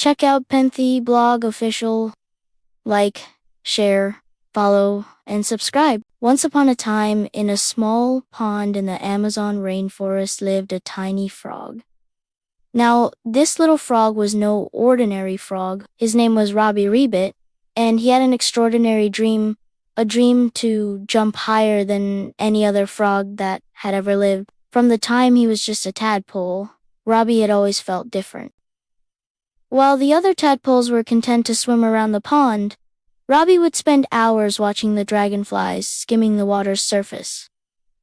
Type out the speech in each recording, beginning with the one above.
Check out pentheblogofficial. Like, share, follow, and subscribe. Once upon a time, in a small pond in the Amazon rainforest lived a tiny frog. Now, this little frog was no ordinary frog. His name was Robbie Rabbit, and he had an extraordinary dream, a dream to jump higher than any other frog that had ever lived. From the time he was just a tadpole, Robbie had always felt different. While the other tadpoles were content to swim around the pond, Robbie would spend hours watching the dragonflies skimming the water's surface.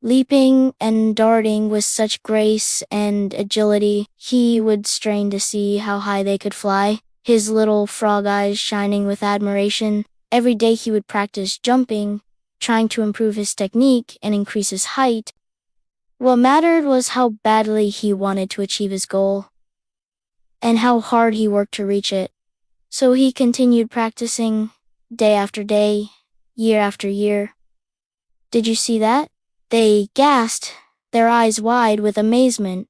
Leaping and darting with such grace and agility, he would strain to see how high they could fly, his little frog eyes shining with admiration. Every day he would practice jumping, trying to improve his technique and increase his height. What mattered was how badly he wanted to achieve his goal, and how hard he worked to reach it. So he continued practicing, day after day, year after year. Did you see that? They gasped, their eyes wide with amazement.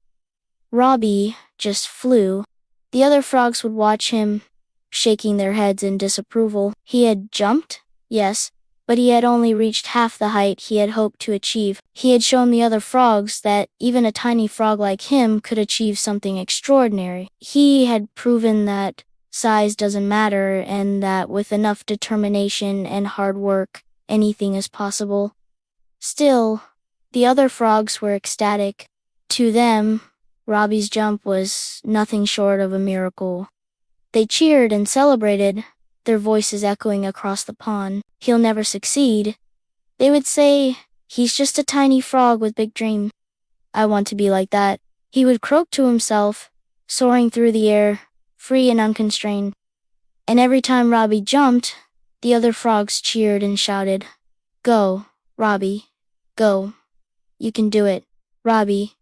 Robbie just flew. The other frogs would watch him, shaking their heads in disapproval. He had jumped, yes, but he had only reached half the height he had hoped to achieve. He had shown the other frogs that even a tiny frog like him could achieve something extraordinary. He had proven that size doesn't matter and that with enough determination and hard work, anything is possible. Still, the other frogs were ecstatic. To them, Robbie's jump was nothing short of a miracle. They cheered and celebrated, their voices echoing across the pond. He'll never succeed. They would say, he's just a tiny frog with big dreams. I want to be like that. He would croak to himself, soaring through the air, free and unconstrained. And every time Robbie jumped, the other frogs cheered and shouted, "Go, Robbie, go. You can do it, Robbie.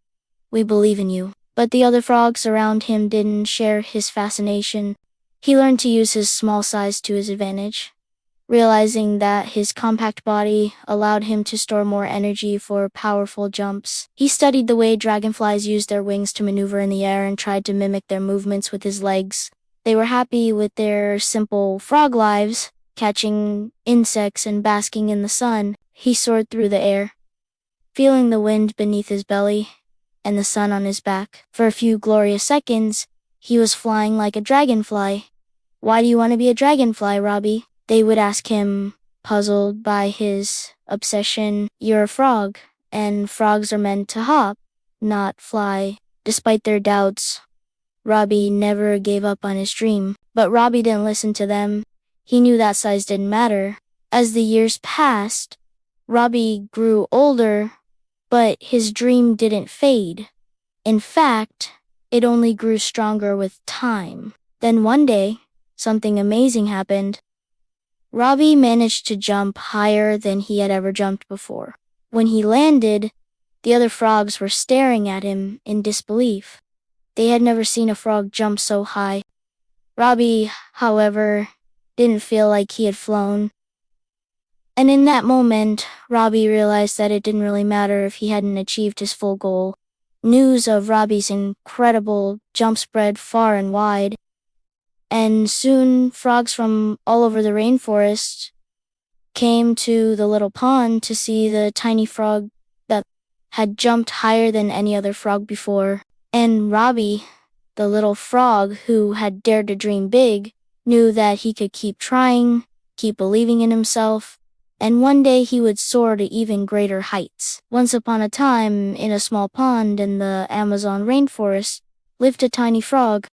We believe in you." But the other frogs around him didn't share his fascination. He learned to use his small size to his advantage, realizing that his compact body allowed him to store more energy for powerful jumps. He studied the way dragonflies use their wings to maneuver in the air and tried to mimic their movements with his legs. They were happy with their simple frog lives, catching insects and basking in the sun. He soared through the air, feeling the wind beneath his belly and the sun on his back. For a few glorious seconds, he was flying like a dragonfly. "Why do you want to be a dragonfly, Robbie?" They would ask him, puzzled by his obsession. "You're a frog, and frogs are meant to hop, not fly." Despite their doubts, Robbie never gave up on his dream. But Robbie didn't listen to them. He knew that size didn't matter. As the years passed, Robbie grew older, but his dream didn't fade. In fact, it only grew stronger with time. Then one day, something amazing happened. Robbie managed to jump higher than he had ever jumped before. When he landed, the other frogs were staring at him in disbelief. They had never seen a frog jump so high. Robbie, however, didn't feel like he had flown. And in that moment, Robbie realized that it didn't really matter if he hadn't achieved his full goal. News of Robbie's incredible jump spread far and wide, and soon frogs from all over the rainforest came to the little pond to see the tiny frog that had jumped higher than any other frog before. And Robbie, the little frog who had dared to dream big, knew that he could keep trying, keep believing in himself, and one day he would soar to even greater heights. Once upon a time, in a small pond in the Amazon rainforest, lived a tiny frog.